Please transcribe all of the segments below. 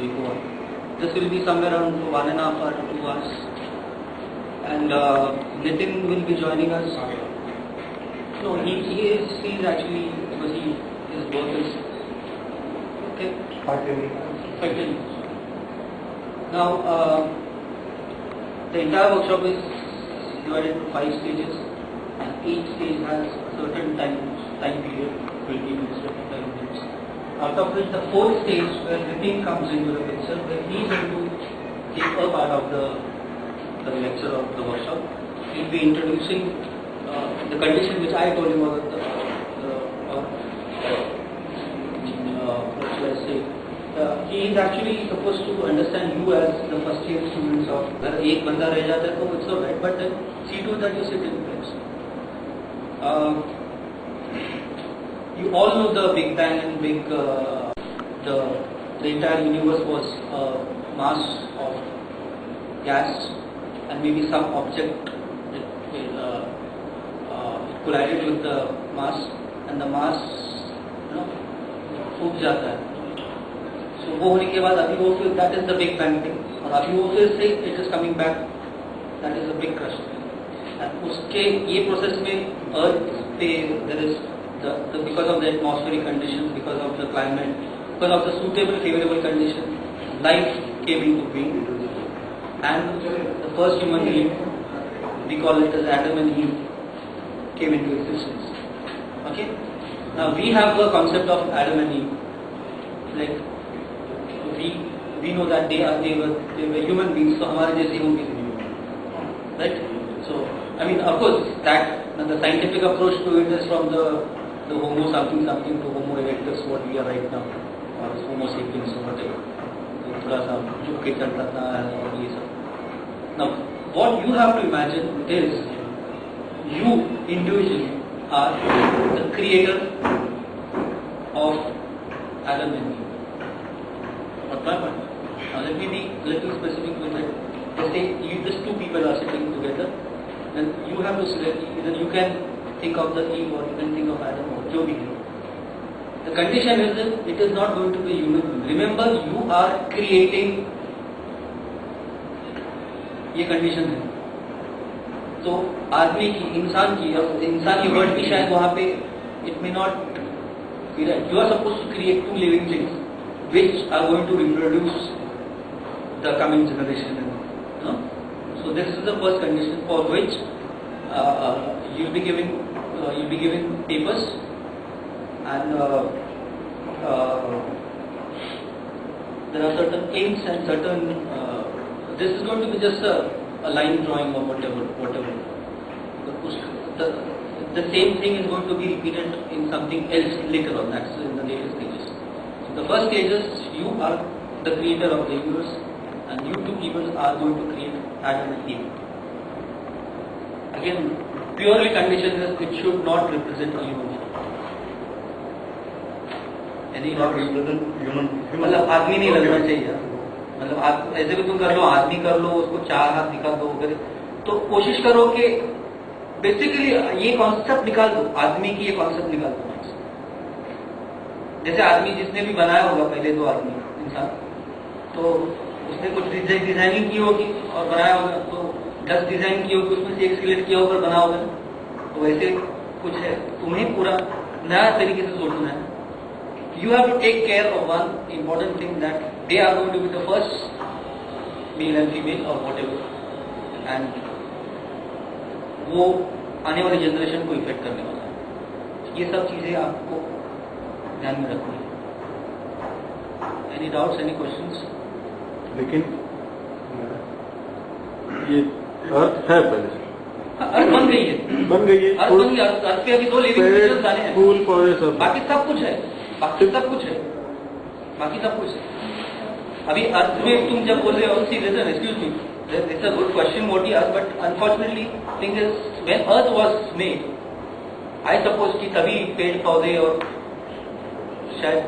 we go on. This will be somewhere around 1.5 hours to 2 hours. And Nitin will be joining us. No, he's actually, because his work is okay. 5 minutes. Now, the entire workshop is divided into 5 stages, and each stage has a certain time period, 20 minutes, 25 minutes. Out of which the 4th stage, where Nitin comes into the picture, where he is going to take a part of the lecture of the workshop. He will be introducing the condition which I told him about what should I say? He is actually supposed to understand you as the first year students of. अगर एक बंदा रह जाता है तो it's alright, but then see to that you sit in place. You all know the Big Bang and the entire universe was a mass of gas and maybe some object that collided with the mass, and the mass फूट जाता है. So वो होने के बाद अभी वो फिर that is the Big Bang thing, और अभी वो फिर से it is coming back, that is a big crush. And उसके ये process में Earth पे there is because of the atmospheric conditions, because of the climate, because of the suitable favorable condition, life came into being, and the first human being, we call it as Adam and Eve, came into existence. Okay. Now we have the concept of Adam and Eve, like we know that they were human beings, so हमारे जैसे होंगे, right? So I mean, of course, that the scientific approach to it is from the Homo something to Homo erectus, what we are right now, or Homo sapiens or whatever. थोड़ा सा झुक के चलता था और ये सब. Now, what you have to imagine is you individually are the creator of Adam and Eve. What's my point? Now let me be a little specific with it. Let's say these two people are sitting together, then you have to select, either you can think of the Eve or you can think of Adam or जो भी है. The condition is that it is not going to be human. Remember, you are creating. ये condition है. तो आदमी की, इंसान की, इंसानी वर्ड की शायद वहाँ पे it may not be right. You are supposed to create 2 living things which are going to reproduce the coming generation. So this is the first condition for which you'll be given papers, and there are certain aims and certain. This is going to be just a line drawing or whatever. The same thing is going to be repeated in something else later on. That's in the later stages. So the first stage is you are the creator of the universe, and you two people are going to create Adam and Eve. Again, purely condition is it should not represent a human being. Any not represent human. मतलब आदमी नहीं लगना चाहिए. मतलब ऐसे भी तुम कर लो, आदमी कर लो, उसको 4 हाथ दिखा दो, तो कोशिश करो कि बेसिकली ये कॉन्सेप्ट निकाल दो, आदमी की ये कॉन्सेप्ट निकाल दो. जैसे आदमी जिसने भी बनाया होगा पहले 2 आदमी इंसान, तो उसने कुछ डिजाइनिंग की होगी और बनाया होगा, तो 10 डिजाइन की होगी, उसमें से एक सिलेक्ट किया होगा, बना होगा. तो वैसे कुछ है, तुम्हें पूरा नया तरीके से सोचना है. You have to take care of one important thing, that they are going to be the first male and female or whatever, and वो आने वाली जनरेशन को इफेक्ट करने वाला है. ये सब चीजें आपको ध्यान में रखनी है. Any doubts, any questions? लेकिन ये अर्थ है पहले से. अर्थ बन गई है. अर्थ बन गई. अर्थ पे अभी 2 लिविंग क्रिएचर्स आने हैं. फूल पौधे सब. बाकी सब कुछ है. बाकी सब कुछ है. अभी अर्थ में तुम जब बोल रहे हो, see listen, excuse me, it's a good question what he asked, but unfortunately thing is when earth was made, I suppose कि तभी पेड़ पौधे और शायद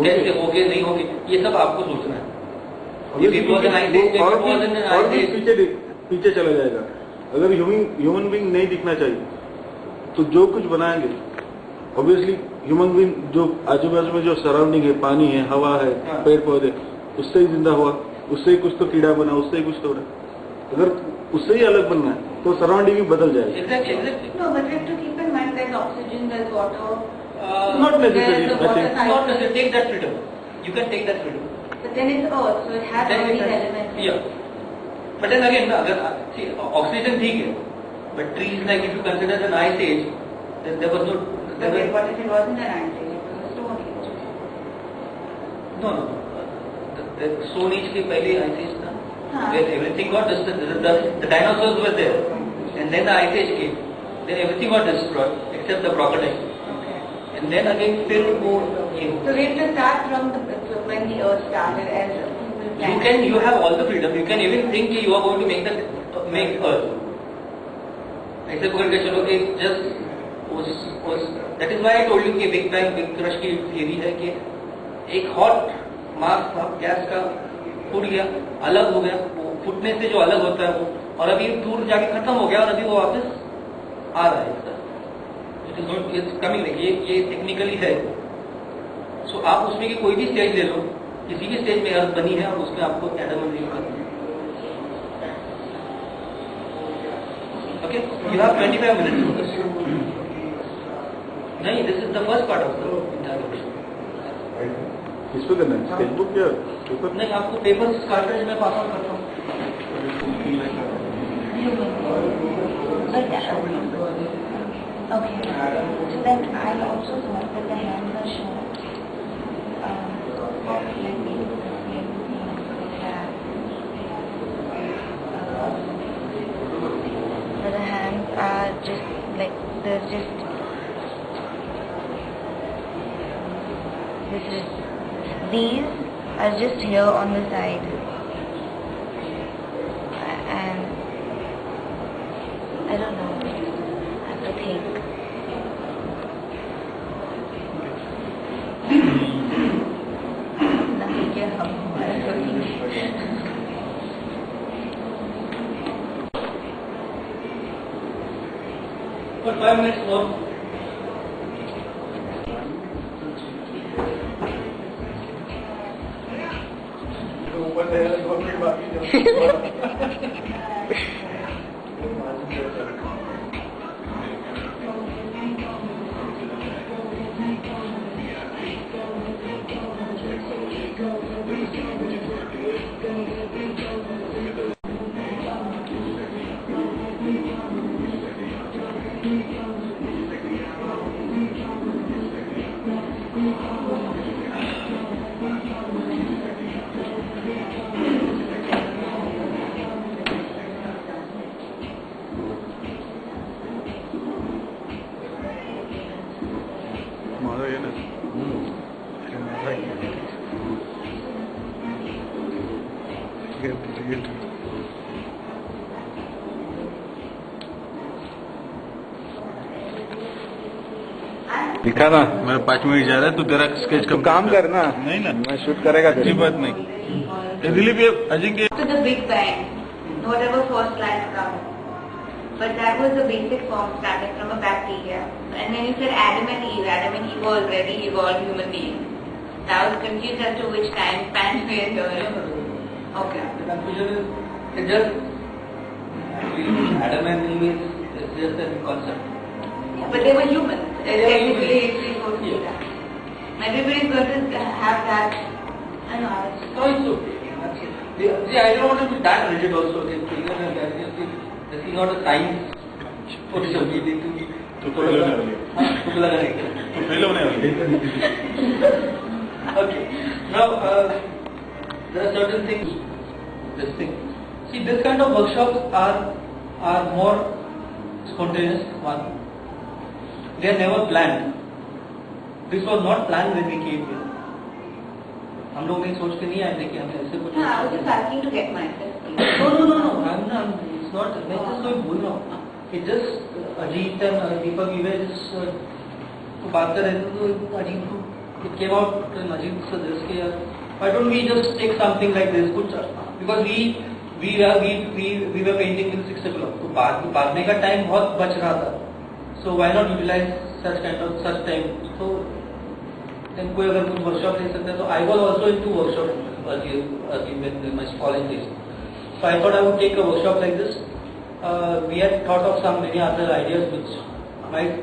कैसे होंगे नहीं होंगे, ये सब आपको सोचना है. पीछे चला जाएगा. अगर ह्यूमन बीइंग नहीं दिखना चाहिए तो जो कुछ बनाएंगे ऑब्वियसली ह्यूमन बीइंग जो आजू बाजू में जो सराउंडिंग है, पानी है, हवा है, पेड़ पौधे, उससे ही जिंदा हुआ, उससे ही कुछ तो कीड़ा बना, उससे ही कुछ तो रहा। अगर उससे ही अलग बनना है तो सराउंडिंग भी बदल जाएगी। Exactly. No, but we have to keep in mind there's oxygen, there's water. Not necessarily. There's the I water think cycle. Not necessarily. Take that freedom. You can take that freedom. But then it's earth, so it has Then all it these has- elements. Yeah. But then again, अगर see, oxygen ठीक है, but trees like if you consider an ice age, then there was no. But wait, what if it wasn't an ice age? It was a stone age. No. The Stone Age के पहले ice age था. हाँ. Where everything got destroyed. The dinosaurs were there, and then the ice age came. Then everything got destroyed except the crocodile. Okay. And then again फिर वो ये. So we have to start from when the earth started as a You have all the freedom. You can even think you are going to make Earth. ऐसे पकड़ के चलो कि just that is why I told you कि Big Bang Big Crush की theory है कि एक hot mass था गैस का, फूट गया, अलग हो गया, वो फूटने से जो अलग होता है वो, और अभी दूर जाके खत्म हो गया और अभी वो वापस आ रहा है। It's coming, ये टेक्निकली है। सो आप उसमें की कोई भी स्टेज ले लो, किसी भी स्टेज में अर्थ बनी है और उसमें आपको एडम एंड ईव करना है। Okay, you have 25 minutes for this. नहीं, this is the first part of the interrogation. इस पे करना है स्केचबुक या पेपर? नहीं, आपको पेपर कार्ट्रिज में पास ऑन करता हूँ। Okay. So then I also thought that the hands are short. Let me do the same thing that the hands are just like there's just these are just here on the side, and I don't know. I have to think. Nothing can help me. For 5 minutes more. माझा ये ना दिखा ना। मेरा 5 minute जा रहा है, तू तेरा स्केच तो काम करना। नहीं ना, मैं शूट करेगा अच्छी बात नहीं। दिलीप ये Ajinkya To the Big Bang, whatever first life come. But that was the basic form starting from a bacteria. And then you said Adam and Eve were already evolved human beings. So I was confused as to which time span we are here. Okay. The confusion is just Adam and Eve is just a concept. Yeah, but they were humans. They were Technically, humans. if you go through Yeah. that. Everybody's going to have that. I know. No, it's okay. See, I don't want to be that rigid also. This is not a science. तो fail होने वाली है। तो fail होने वाली है। Okay. Now, there are certain things. This thing. See, this kind of workshops are more spontaneous. One. They are never planned. This was not planned when we came here. हम लोग नहीं सोच के नहीं आए थे कि हम ऐसे कुछ. I was just asking to get myself. No. I'm not. It's not. मैं just कोई बोल रहा हूँ. It's just Ajit and Deepak we were just तो बात कर रहे थे तो अजीत को it came out and Ajit suggest कि यार why don't we just take something like this कुछ because we were painting till 6 o'clock तो बांधने का टाइम बहुत बच रहा था so why not utilize such time so then कोई अगर कुछ वर्कशॉप ले सकता है तो I was also in 2 workshops earlier in my college days. So I thought I would take a workshop like this. We had thought of some many other ideas which might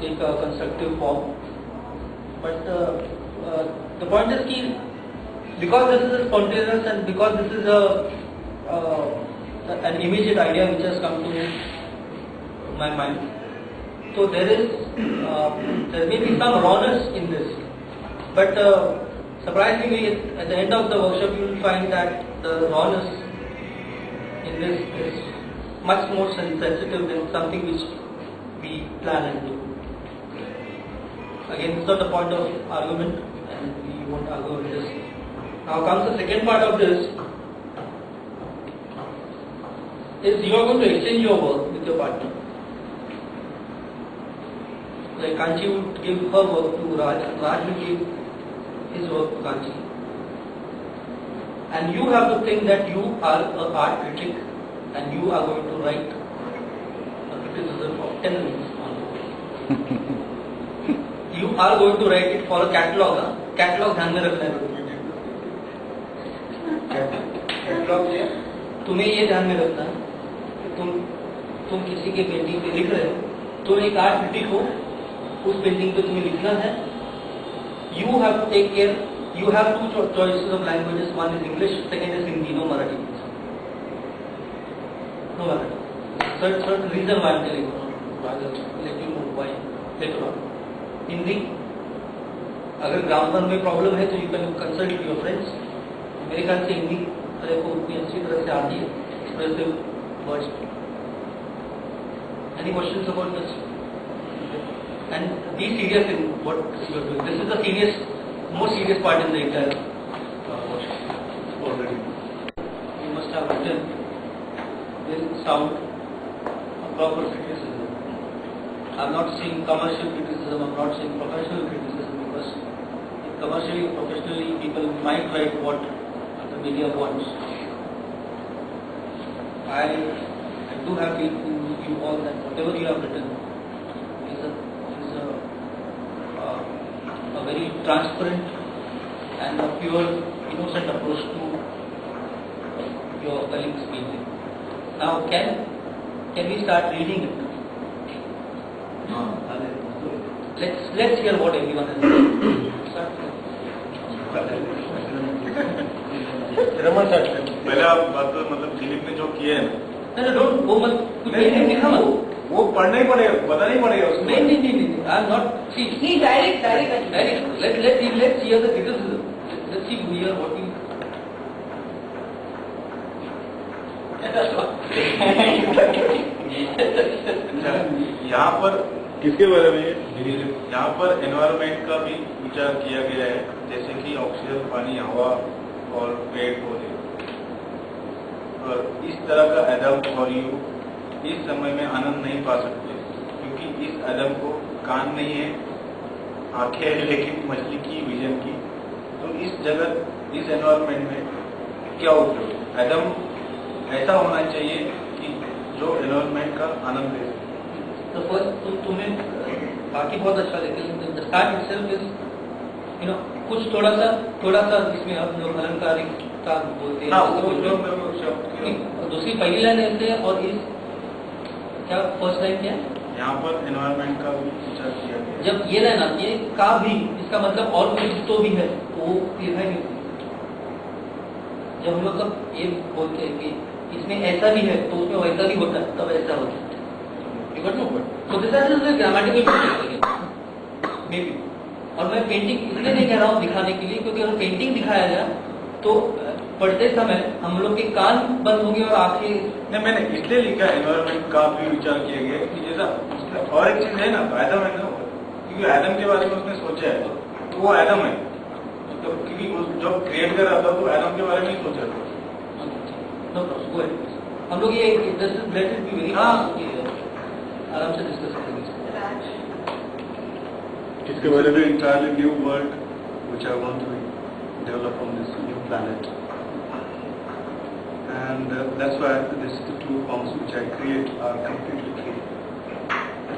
take a constructive form. But the point is कि because this is a spontaneous and because this is an immediate idea which has come to my mind, so there may be some rawness in this, but surprisingly at the end of the workshop you will find that the rawness in this is much more sensitive than something which we plan and do. Again, it's not the point of argument and we won't argue with this. Now comes the second part of this, is you are going to exchange your work with your partner. Like Kanchi would give her work to Raj, and Raj will give his work to Kanchi. And you have to think that you are an art critic and you are going to write a criticism of 10 minutes on it. You are going to write it for a catalog. Catalog ध्यान में रखना है. Catalogue से तुम्हें ये ध्यान में रखना है कि तुम किसी के पेंटिंग पे लिख रहे हो, तुम एक आर्ट क्रिटिक हो, उस पेंटिंग पे तुम्हें लिखना है. You have to take care. You have 2 choices of languages. One is English, second is Hindi. No Marathi. No Marathi. Certain reason why I am telling you. Rather let you know why later on. Hindi. अगर grammar में problem है तो you can consult your friends. मेरे ख्याल से हिंदी को उतनी अच्छी तरह से आती है expressive words. Any questions about this? And be serious in what you are doing. This is the serious, most serious part in the entire workshop. Already you must have written will sound a proper criticism. I am not seeing commercial criticism, I am not seeing professional criticism, because commercially, professionally, people might write what the media wants. I do have faith in you all that whatever you have written is a very transparent and a pure, innocent approach to your colleagues' painting. Now, can we start reading it? Let's hear what everyone has written. पहले आप बात तो मतलब दिलीप ने जो किया है ना, डोंट वो मत कुछ नहीं लिखा मत, वो पढ़ना ही पड़ेगा, बताना ही पड़ेगा उसको. नहीं, I am not see he direct let's hear the criticism. Let's see hear what you. यहाँ पर किसके बारे में? यहाँ पर एनवायरमेंट का भी विचार किया गया है, जैसे कि ऑक्सीजन, पानी, हवा और पेड़ पौधे. और इस तरह का एडम और यू इस समय में आनंद नहीं पा सकते, क्योंकि इस एडम को कान नहीं है, आंखें हैं लेकिन मछली की विजन की. तो इस जगत, इस एनवायरमेंट में क्या उपयोग? एडम ऐसा होना चाहिए कि जो एनवायरमेंट का आनंद ले. तो तुम्हें बाकी बहुत अच्छा, लेकिन द स्टार्ट इटसेल्फ इज कुछ थोड़ा सा इसमें हम लोग अलंकारिकता बोलते हैं. दूसरी पहली लाइन ऐसे है और इस क्या फर्स्ट लाइन क्या है? यहाँ पर एनवायरमेंट का भी विचार किया गया. जब ये लाइन आती है का भी, इसका मतलब और कुछ तो भी है, तो वो लिखा नहीं होती. जब हम लोग ये बोलते हैं कि इसमें ऐसा भी है तो उसमें वैसा भी होता है, तब ऐसा होता है. You got no point. So this is a grammatical mistake maybe. और मैं पेंटिंग इसलिए नहीं कह रहा हूँ दिखाने के लिए, क्योंकि अगर पेंटिंग दिखाया जाए तो पढ़ते समय हम लोग के कान बंद होंगे और आंखें. नहीं, मैंने इसलिए लिखा एनवायरमेंट का भी विचार किया गया कि जैसा और एक चीज है ना, एडम है ना, क्योंकि एडम के बारे में उसने सोचा है तो वो एडम है, तो क्योंकि जब क्रिएट कर रहा था तो एडम के बारे में ही सोचा था. हम लोग ये वेरी आराम से डिस्कस करेंगे इसके बारे में. entirely new world which I want to develop on this new planet, and that's why the 2 forms which I create are completely free.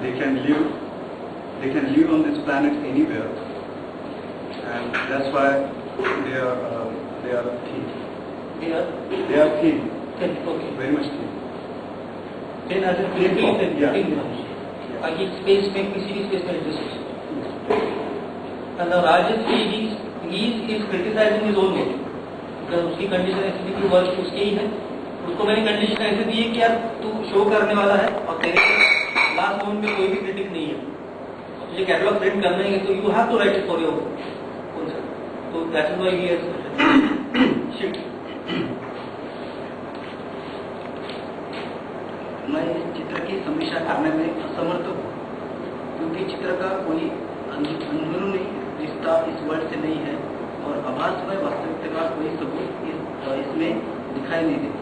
They can live on this planet anywhere. and that's why they are thin. They are They are thin, thin. Okay. very much thin. Thin as in physically thin. Yeah. Thin becomes. ताकि space में किसी भी space में adjust हो सके. And now Rajesh he is criticizing his own work. because उसकी condition ऐसी थी कि वर्क उसके ही है. उसको मैंने कंडीशन ऐसे दी है कि यार तू शो करने वाला है और तेरे लास्ट मोमेंट में कोई भी क्रिटिक नहीं है. तुझे कैटलॉग प्रिंट करना ही है तो you have to write it for your concept. तो that is why he has shit. मैं इस चित्र की समीक्षा करने में असमर्थ हूँ क्योंकि चित्र का कोई अंदरूनी रिश्ता इस वर्ड से नहीं है और आभास में वास्तविकता का कोई सबूत इसमें दिखाई नहीं देता.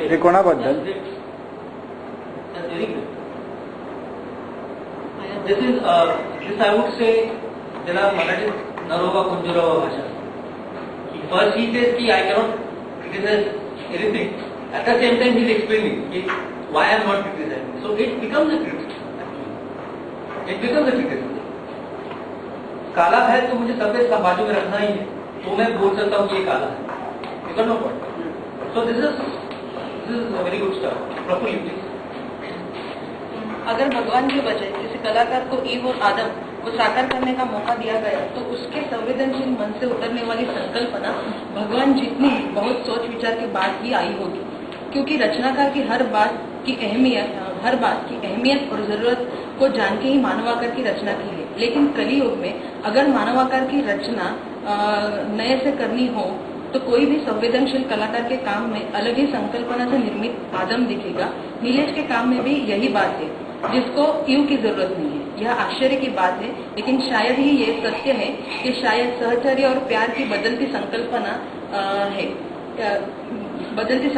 हे कोणाबद्दल? This I would say त्याला मराठीत नरोबा कुंजरोबा भाषा. First he says कि I cannot criticize anything. At the same time he is explaining why I am not criticizing. So it becomes a criticism. It becomes a criticism. काला है तो मुझे सफेद का बाजू में रखना ही है तो मैं बोल सकता हूँ कि ये काला है. You got no point. So this is a very good stuff. Properly please. अगर भगवान के बजाय किसी कलाकार को ईव और आदम को साकार करने का मौका दिया गया तो उसके संवेदनशील मन से उतरने वाली संकल्पना भगवान जितनी बहुत सोच विचार के बाद ही आई होगी क्योंकि रचनाकार की हर बात की अहमियत और जरूरत को जान के ही मानवाकार की रचना की है. लेकिन कलियुग में अगर मानवाकार की रचना नए से करनी हो तो कोई भी संवेदनशील कलाकार के काम में अलग ही संकल्पना से निर्मित आदम दिखेगा. नीलेश के काम में भी यही बात है जिसको ईव की जरूरत नहीं है. यह आश्चर्य की बात है लेकिन शायद ही ये सत्य है कि शायद सहचर्य और प्यार की बदलती संकल्पना इस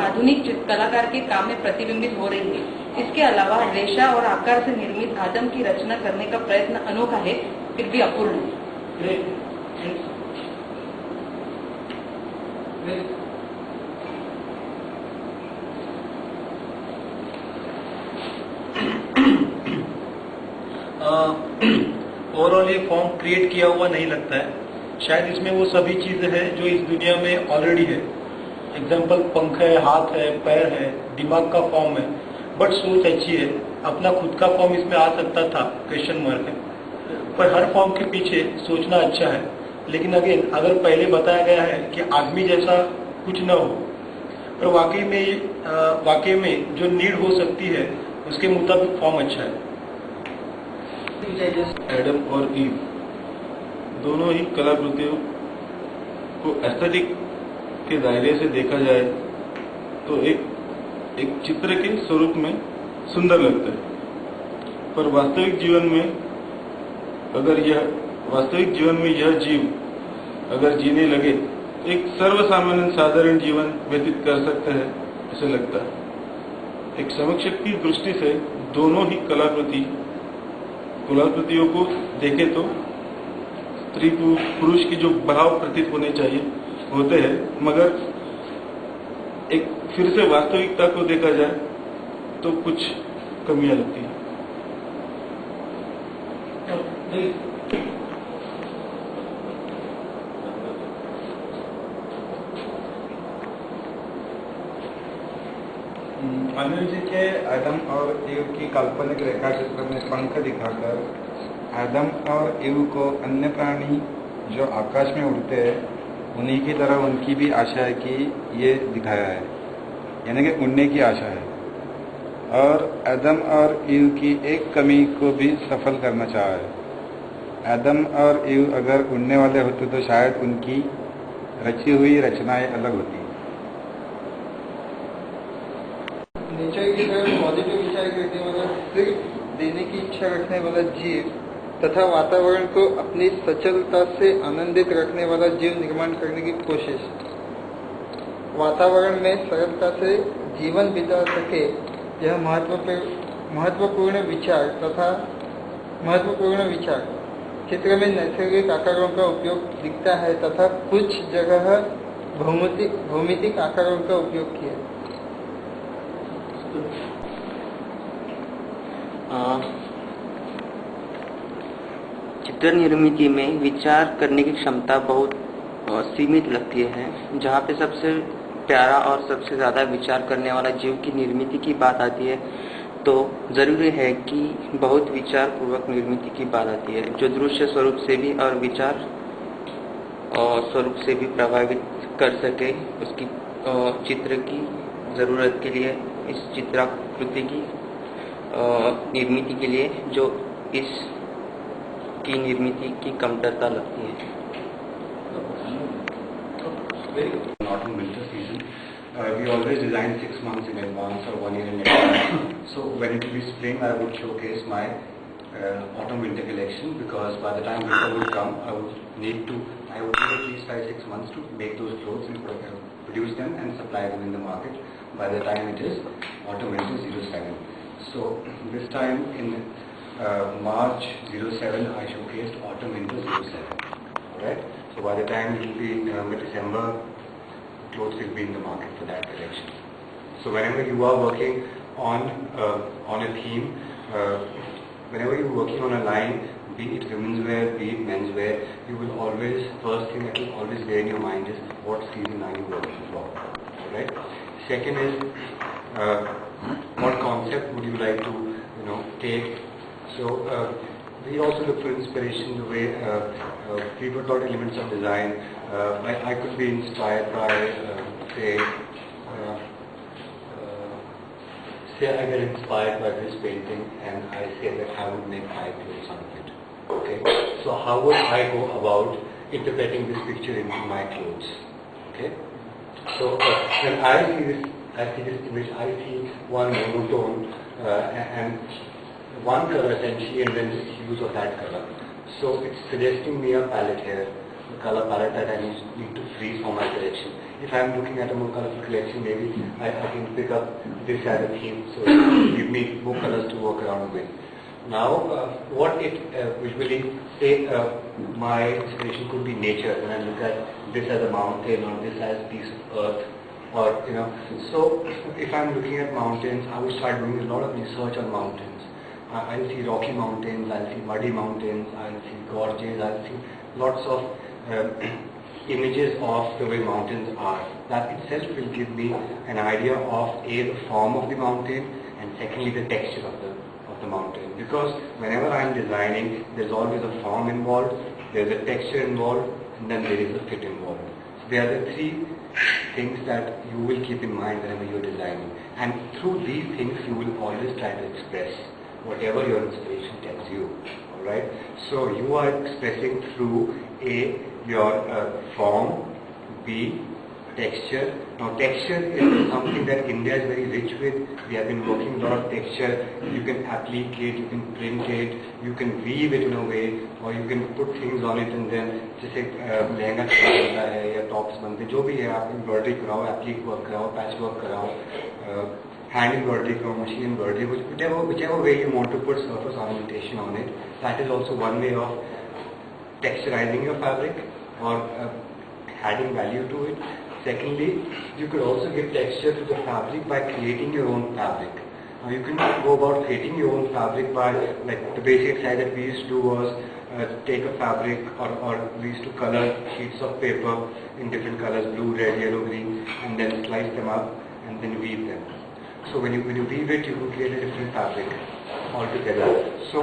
आधुनिक कलाकार के काम में प्रतिबिंबित हो रही है. इसके अलावा रेशा और आकार से निर्मित आदम की रचना करने का प्रयत्न अनोखा है फिर भी अपूर्ण है. ओवरऑल ये फॉर्म क्रिएट किया हुआ नहीं लगता है. शायद इसमें वो सभी चीजें हैं जो इस दुनिया में ऑलरेडी है. एग्जाम्पल पंख है, हाथ है, पैर है, दिमाग का फॉर्म है. बट सोच अच्छी है. अपना खुद का फॉर्म इसमें आ सकता था, क्वेश्चन मार्क है. पर हर फॉर्म के पीछे सोचना अच्छा है. लेकिन अगेन अगर पहले बताया गया है कि आदमी जैसा कुछ न हो पर वाकई में जो नीड हो सकती है उसके मुताबिक फॉर्म अच्छा है. एडम और ईव दोनों ही कलाकृतियों को एस्थेटिक के दायरे से देखा जाए तो एक चित्र के स्वरूप में सुंदर लगता है. पर वास्तविक जीवन में यह जीव अगर जीने लगे एक सर्वसामान्य साधारण जीवन व्यतीत कर सकते हैं ऐसे लगता है. एक समीक्षक की दृष्टि से दोनों ही कलाकृतियों को देखे तो स्त्री पुरुष की जो भाव प्रतीत होने चाहिए होते हैं मगर एक फिर से वास्तविकता को देखा जाए तो कुछ कमियां लगती है. अनिल जी के आदम और ईव की काल्पनिक रेखा चित्र में पंख दिखाकर आदम और ईव को अन्य प्राणी जो आकाश में उड़ते हैं उन्हीं की तरह उनकी भी आशा है कि ये दिखाया है, यानी कि उड़ने की आशा है. और आदम और ईव की एक कमी को भी सफल करना चाहा है. आदम और ईव अगर उड़ने वाले होते तो शायद उनकी रची हुई रचनाएं अलग होती. नेचर की तरफ पॉजिटिव विचार करने वाला, सिर्फ देने की इच्छा रखने वाला जीव तथा वातावरण को अपनी सचलता से आनंदित रखने वाला जीव निर्माण करने की कोशिश. वातावरण में सरलता से जीवन बिता सके यह महत्वपूर्ण विचार चित्र में नैसर्गिक आकारों का उपयोग दिखता है तथा कुछ जगह भौमितिक आकारों का उपयोग किया. चित्र चित्र निर्मिति में विचार करने की क्षमता बहुत सीमित लगती है। जहाँ पे सबसे प्यारा और सबसे ज़्यादा विचार करने वाला जीव की निर्मिति की बात आती है, तो ज़रूरी है कि बहुत विचार पूर्वक निर्मिति की बात आती है, जो दृश्य स्वरूप से भी और विचार स्वरूप से भी प्रभावित कर सके। उसकी चित्र की ज़रूरत के लिए, इस चित्राकृति की निर्मिति के लिए जो इस की निर्मिति की कमतरता लगती है। Autumn winter season, we always design 6 months in advance or 1 year in advance. So when it will be spring, I would showcase my autumn winter collection, because by the time winter would come, I would need at least 5-6 months to make those clothes and produce them and supply them in the market by the time it is autumn winter 07. So this time in March 07, I showcased autumn winter 07. Alright? So by the time it will be November, December, clothes will be in the market for that collection. So whenever you are working on a theme, whenever you are working on a line, be it women's wear, be it men's wear, you will always, first thing that will always bear in your mind is what season are you working for. Alright? Second is what concept would you like to take. So we also look for inspiration the way we put out elements of design. I could be inspired by say I get inspired by this painting and I say that I would make 5 clothes out of it. Okay, so how would I go about interpreting this picture into my clothes? Okay, so when I see this image, I see one monotone and one color essentially, and then just use of that color. So it's suggesting me a palette here, the color palette that I need to freeze for my collection. If I'm looking at a more colorful collection, maybe I can pick up this as a theme, so it will give me more colors to work around with. Now, what it usually say, my inspiration could be nature. When I look at this as a mountain or this as a piece of earth, or so if I'm looking at mountains, I would start doing a lot of research on mountains. I'll see rocky mountains, I'll see muddy mountains, I'll see gorges, I'll see lots of images of the way mountains are. That itself will give me an idea of the form of the mountain, and secondly the texture of the mountain. Because whenever I'm designing, there's always a form involved, there's a texture involved, and then there is a fit involved. So they are the 3 things that you will keep in mind whenever you're designing. And through these things you will always try to express whatever your inspiration tells you. Alright? So you are expressing through A, your form, B, texture. Now texture is something that India is very rich with. We have been working a lot of texture. You can applique it, you can print it, you can weave it in a way, or you can put things on it and then जैसे लहंगा बनता है या tops बनते जो भी है, आप embroidery कराओ, एप्लिक वर्क कराओ, पैच वर्क कराओ, hand embroidery or machine embroidery, whichever way you want to put surface ornamentation on it. That is also one way of texturizing your fabric or adding value to it. Secondly, you could also give texture to the fabric by creating your own fabric. Now you can go about creating your own fabric by, like the basic exercise that we used to do was take a fabric or we used to color sheets of paper in different colors, blue, red, yellow, green, and then slice them up and then weave them. So when you weave it, you can create a different fabric altogether. So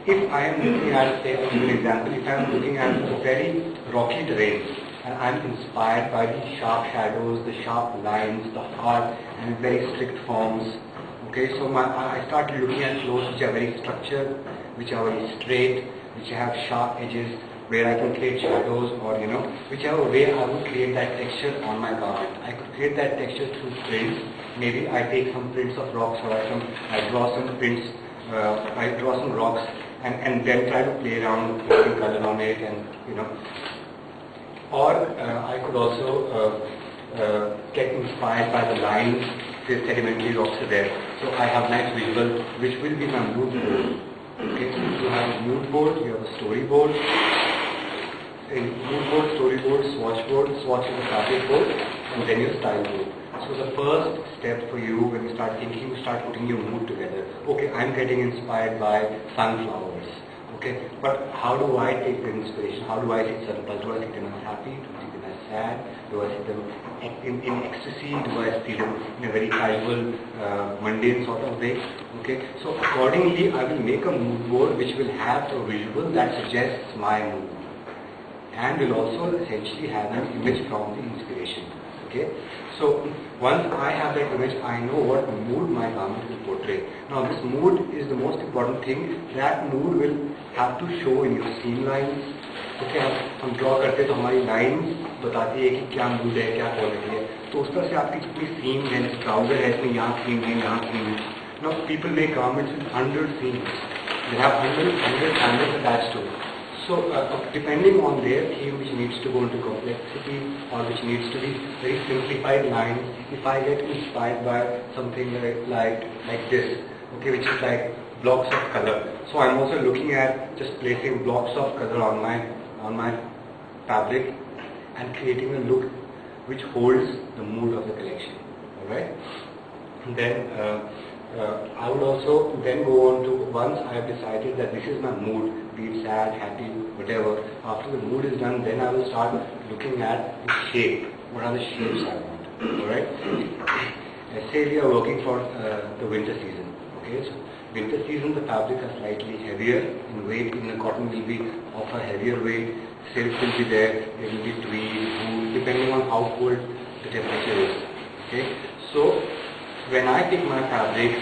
if I am looking at, say, I'll give an example, if I am looking at a very rocky terrain and I am inspired by the sharp shadows, the sharp lines, the hard and very strict forms, okay, so I started looking at clothes which are very structured, which are very straight, which have sharp edges, where I can create shadows or whichever way I would create that texture on my garment. I could create that texture through prints. Maybe I take some prints of rocks or I draw some prints, I draw some rocks and then try to play around with putting color on it and or I could also get inspired by the lines, the sedimentary rocks are there. So I have nice visual which will be my mood board. Okay, you have a mood board, you have a storyboard. In mood board, storyboard, swatch board. Swatch is a fabric board, and then your style board. So the first step for you when you start thinking, you start putting your mood together. Okay, I'm getting inspired by sunflowers. Okay, but how do I take the inspiration? How do I see certain pulses? Do I see them as happy? Do I see them as sad? Do I see them in ecstasy? Do I see them in a very casual, mundane sort of way? Okay, so accordingly, I will make a mood board which will have a visual that suggests my mood, and will also essentially have an image from the inspiration. Okay, so once I have that image, I know what mood my garment will portray. Now this mood is the most important thing. That mood will have to show in your seam lines. Okay, हम draw करते हैं तो हमारी lines बताती है कि क्या mood है, क्या क्वालिटी है. तो उस तरह से आपकी जितनी सीम है, ट्राउजर है, इसमें यहाँ सीम है, यहाँ सीम है. Now people make garments with 100 seams. They have 100 sandals attached to it. So depending on their theme, which needs to go into complexity or which needs to be very simplified lines, if I get inspired by something like this, okay, which is like blocks of color. So I'm also looking at just placing blocks of color on my fabric and creating a look which holds the mood of the collection. All right. And then I would also then go on to, once I have decided that this is my mood, be it sad, happy, whatever, after the mood is done, then I will start looking at the shape. What are the shapes I want? Alright? Say we are working for the winter season. Okay, so winter season the fabric are slightly heavier in weight, in the cotton will be of a heavier weight, silk will be there will be tweed, wool, depending on how cold the temperature is. Okay, so when I pick my fabric,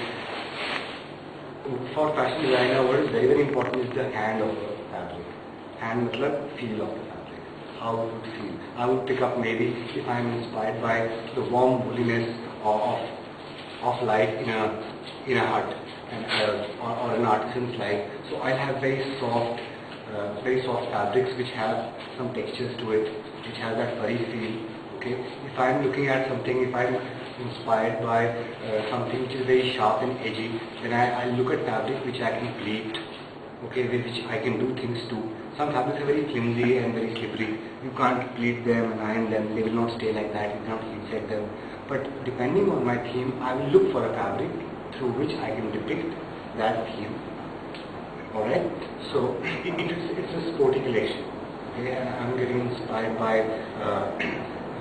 for fashion designer, what is very very important is the hand of the fabric. Hand matlab feel of the fabric. How it would feel. I would pick up maybe if I am inspired by the warm wooliness of life in a hut and or an artisan's life. So I'll have very soft fabrics which have some textures to it, which have that furry feel. Okay, if I am looking at something, if I am inspired by something which is very sharp and edgy, then I look at fabric which I can pleat, okay, with which I can do things to. Some fabrics are very flimsy and very slippery. You can't pleat them and iron them, they will not stay like that, you cannot insert them. But depending on my theme, I will look for a fabric through which I can depict that theme. Alright, so it's a sporty collection. Okay, and I'm getting inspired by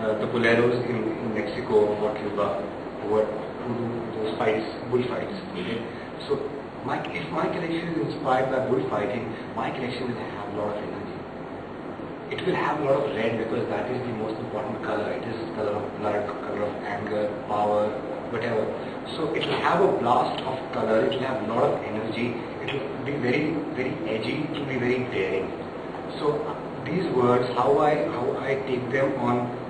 the boleros in Mexico or Cuba who do those fights, bullfights. Okay? So if my collection is inspired by bullfighting, my collection will have a lot of energy. It will have a lot of red because that is the most important color. It is the color of blood, color of anger, power, whatever. So it will have a blast of color, it will have a lot of energy, it will be very, very edgy, it will be very daring. So these words, how I take them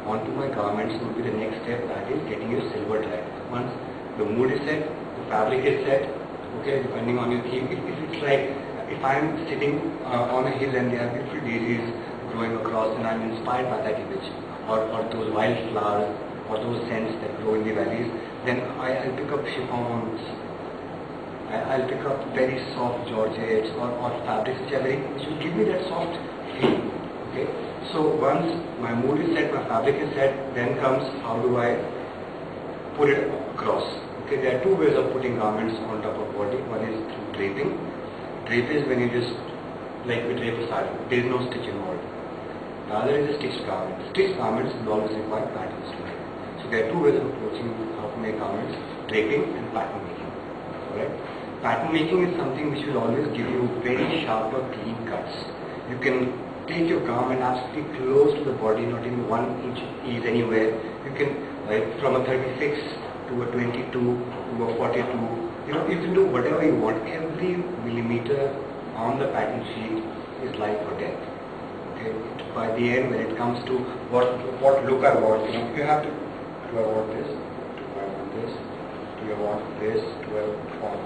onto my garments would be the next step, that is getting your silver thread. Once the mood is set, the fabric is set, okay, depending on your theme. If it's like, if I'm sitting on a hill and there are beautiful daisies growing across and I'm inspired by that image, or those wildflowers, or those scents that grow in the valleys, then I'll pick up chiffons, I'll pick up very soft georgettes or fabrics which will give me that soft feel. Okay? So once my mood is set, my fabric is set, then comes how do I put it across. Okay, there are two ways of putting garments on top of body. One is through draping. Drape is when you just, like we drape a sari, there is no stitch involved. The other is a stitched garment. Stitched garments will always require patterns to make. So there are two ways of approaching how to make garments, draping and pattern making. Alright? Pattern making is something which will always give you very sharp or clean cuts. You can take your garment absolutely close to the body, not even 1 inch ease anywhere. You can, like from a 36 to a 22 to a 42, you can do whatever you want. Every millimeter on the pattern sheet is life or death. Okay? By the end, when it comes to what look I want, you have to, do I want this? Do I want this? Do I want this? Do I want?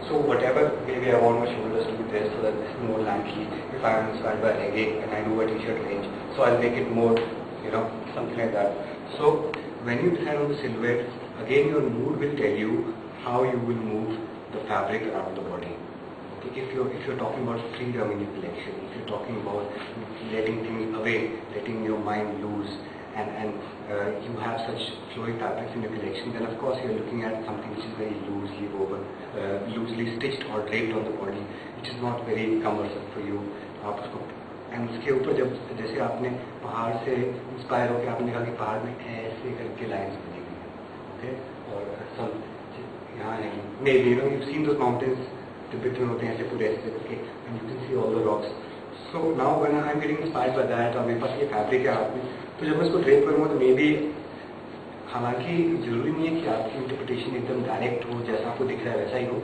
So whatever, maybe I want my shoulders to be there so that it's more lanky. If I am inspired by legging and I do a t-shirt range, so I'll make it more, something like that. So when you decide on the silhouette, again your mood will tell you how you will move the fabric around the body. Okay, if you're talking about freedom in your collection, if you're talking about letting things away, letting your mind loose, and you have such flowy fabrics in your collection, then of course you're looking at something which is very loosely woven, loosely stitched or draped on the body, which is not very cumbersome for you. आप उसको and उसके ऊपर जब जैसे आपने पहाड़ से inspire होकर आपने कहा कि पहाड़ में ऐसे करके लाइन्स बनी हुई हैं, ओके, और सब यहाँ है may be you seen those mountains Tibet में होते हैं ऐसे पूरे ऐसे करके and you can see all the rocks. So now when I am getting inspired by that और मेरे पास ये फैब्रिक है हाथ में, तो जब मैं इसको ड्रेप करूँगा तो मे बी, हालांकि जरूरी नहीं है कि आपकी इंटरप्रिटेशन एकदम डायरेक्ट हो, जैसा आपको दिख रहा है वैसा ही हो.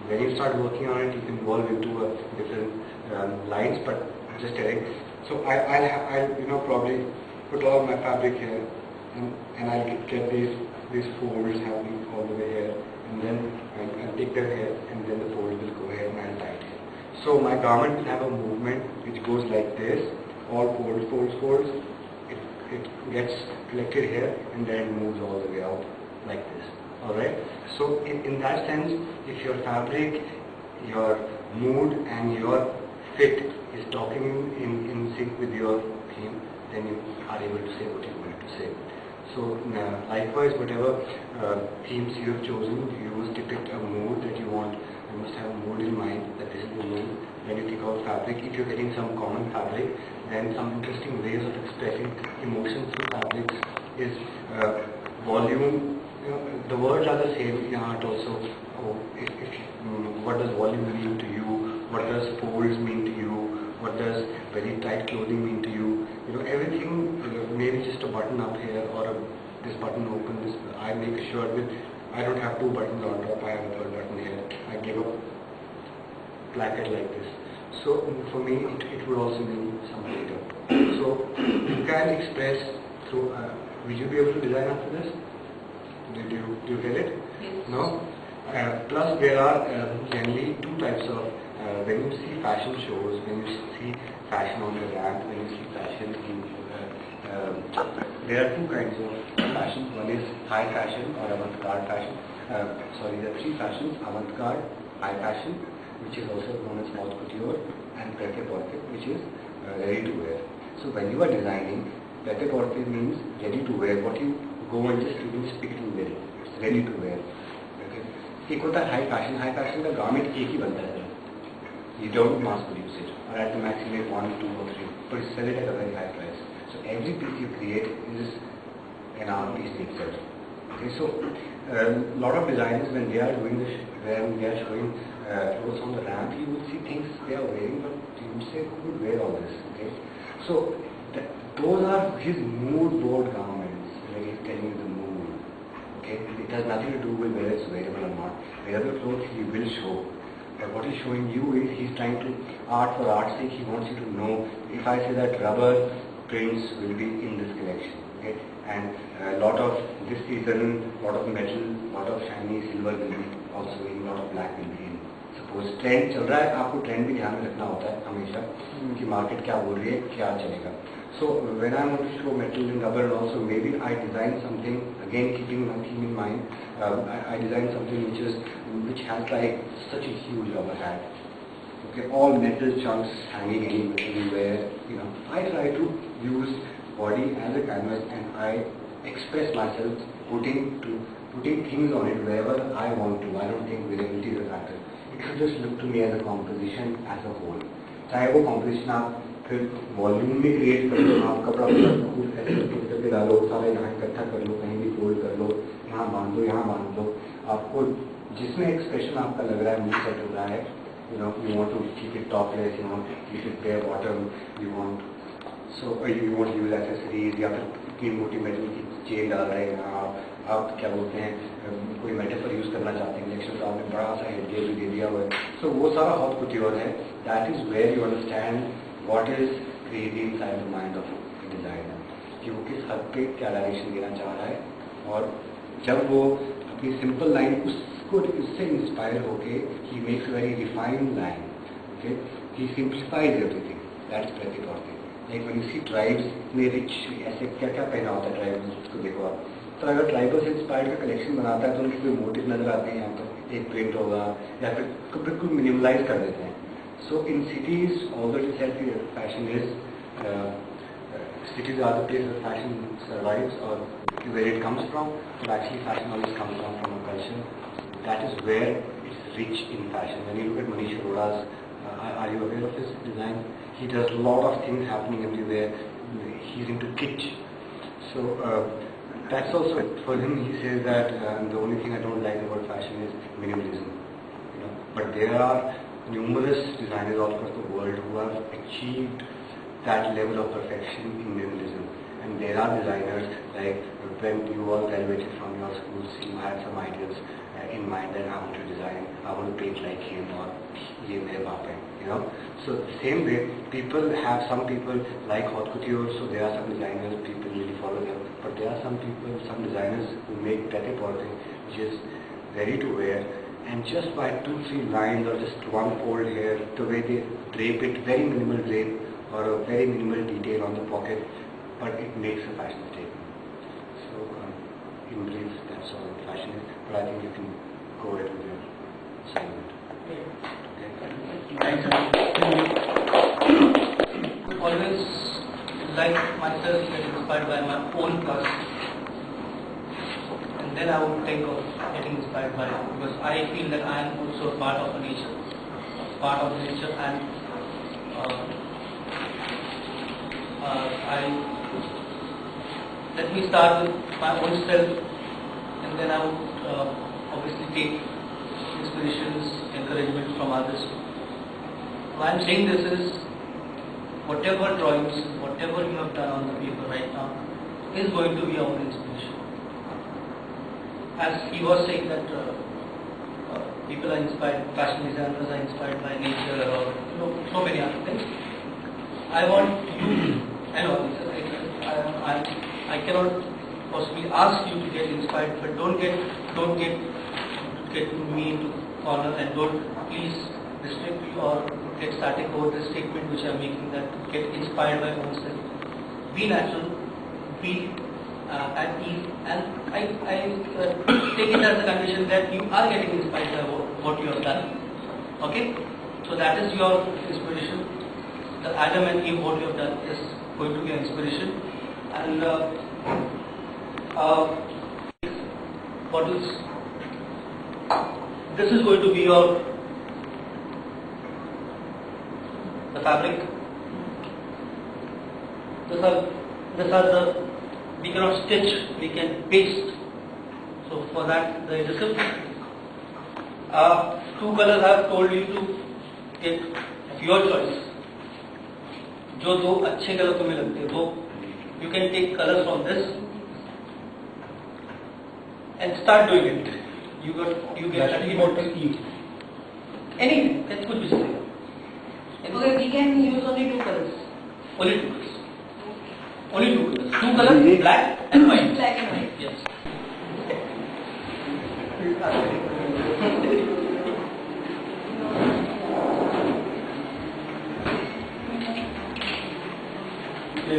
When you start working on it, you can evolve into different lines, but just telling. So I'll probably put all my fabric here, and I'll get these folds happening all the way here, and then I'll take them here, and then the folds will go here, and I'll tie it here. So my garment will have a movement which goes like this, all folds. It gets collected here, and then it moves all the way out like this. Alright, so in that sense, if your fabric, your mood and your fit is talking in sync with your theme, then you are able to say what you wanted to say. So likewise, whatever themes you have chosen, you must depict a mood that you want. You must have a mood in mind that this is the mood. When you think of fabric, if you're getting some common fabric, then some interesting ways of expressing emotions through fabrics is volume. The words are the same in art also. What does volume mean to you? What does folds mean to you? What does very tight clothing mean to you? Everything, maybe just a button up here or this button open. This I make a shirt with, I don't have two buttons on top, I have a third button here. I give a placket like this. So for me, it would also mean some freedom. So you can express through, will you be able to design after this? Do you get it? Yes. No? Plus there are generally two types of, when you see fashion shows, when you see fashion on the ramp, when you see fashion in, there are two kinds of fashion. One is high fashion or avant-garde fashion. There are three fashions: avant-garde, high fashion, which is also known as haute couture, and prêt-à-porter, which is ready to wear. So when you are designing, prêt-à-porter means ready to wear. What you go and just pick it and wear it. It's ready to wear. Okay. एक होता है high fashion का garment एक ही बनता है. You don't mass produce it, or at the max you make 1, 2 or 3, but you sell it at a very high price. So every piece you create is an art piece in itself. Okay, so a lot of designers, when they are doing this, when they are showing clothes on the ramp, you will see things they are wearing, but you would say, who would wear all this? Okay, so those are his mood board garments, where he's telling you the mood. Okay, it has nothing to do with whether it's wearable or not. Wearable clothes he will show. But what he's showing you is he's trying to, art for art's sake, he wants you to know, if I say that rubber prints will be in this collection, okay, and a lot of this season, lot of metal, lot of shiny silver will be also in, lot of black will be in. Suppose trend चल रहा है, आपको trend भी ध्यान में रखना होता है हमेशा कि market क्या बोल रही है, क्या चलेगा. So when I want to show metal and rubber, and also maybe I design something, again keeping my theme in mind, I design something which has like such a huge rubber hat. Okay, all metal chunks hanging anywhere. I try to use body as a canvas, and I express myself putting things on it wherever I want to. I don't think visibility is a factor. It should just look to me as a composition as a whole. चाहे वो composition आप फिर volume में create कर लो, आप कपड़ा खुद ऐसे करके डालो, सारा यहाँ इकट्ठा कर लो, कहीं भी फोल्ड कर लो, यहाँ बांध दो, यहाँ बांध दो. आपको जिसमें एक्सप्रेशन आपका लग रहा है, मूड सेट हो रहा है, you want to keep it topless, you should wear bottom, you want to use accessories, या फिर इतनी मोटी मेटल की चेन डाल रहे हैं आप क्या बोलते हैं, कोई मेटाफर यूज करना चाहते हैं, लेक्चर तो आपने बड़ा सा हेडगियर भी दे दिया हुआ है. सो वो सारा हाउट कुट्योर है. That is where you understand what is creating inside the mind of a designer, कि वो किस हद पे क्या डायरेक्शन देना चाह रहा है. और जब वो अपनी सिंपल लाइन उससे इंस्पायर होके he makes a very refined line. Okay, he simplifies everything. That's practically. Like when you see tribes में rich ऐसे क्या क्या पहना होता है ट्राइबल, उसको देखो आप. तो अगर ट्राइबल से इंस्पायर्ड का कलेक्शन बनाता है तो उनके कोई मोटिव नजर आते हैं, यहाँ पर एक प्रिंट होगा या फिर बिल्कुल मिनिमलाइज कर देते हैं. So in cities, although it is said fashion is cities are the places where fashion survives or where it comes from, but actually fashion always comes from a culture. That is where it's rich in fashion. When you look at Manish Arora's, are you aware of his design? He does a lot of things happening everywhere. He's into kitsch. So that's also for him. He says that the only thing I don't like about fashion is minimalism. You know, but there are numerous designers all across the world who have achieved that level of perfection in minimalism. And there are designers like when you all graduated from your schools, you had some ideas in mind that I want to design, I want to paint like him or ye mere baap hai, you know. So the same way, some people like haute couture, so there are some designers, people really follow them. But there are some designers who make prêt-à-porter, which is ready to wear, and just by 2-3 lines or just one fold here, the way they drape it, very minimal drape or a very minimal detail on the pocket, but it makes a fashion statement. So in brief, that's all fashion is. But I think you can go ahead with your assignment. Always like myself get inspired by my own past, and then I would think of getting inspired by it, because I feel that I am also a part of the nature, and let me start with my own self, and then I would obviously take inspirations, encouragement from others. Why I am saying this is, whatever drawings, whatever you have done on the paper right now, is going to be our inspiration. As he was saying that people are inspired, fashion designers are inspired by nature, or so many other things. I want you, I know, I cannot possibly ask you to get inspired, but don't get me into corner, and don't please restrict you or get static over the statement which I am making, that get inspired by oneself. Be natural, be at ease, and I take it as a condition that you are getting inspired by what you have done. Okay? So that is your inspiration. The Adam and Eve, what you have done is going to be an inspiration. And bottles. This is going to be the fabric. We cannot stitch, we can paste. So for that, the adhesive. 2 colors I have told you to get of your choice. जो 2 अच्छे colour तुम्हें लगते हैं, वो you can take colors from this and start doing it. You get anything that could be something. Okay, we can use only 2 colors. Only 2 colors. Only 2 colors. 2 colors, black and white. Black and white. Yes.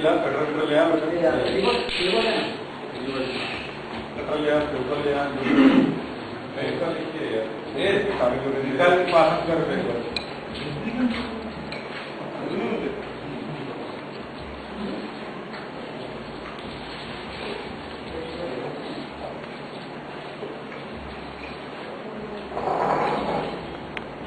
ला cutter ले आ cutter ले आ paper ले आ paper लिखिए यार ये सारे लोग निकाल के पास कर पेपर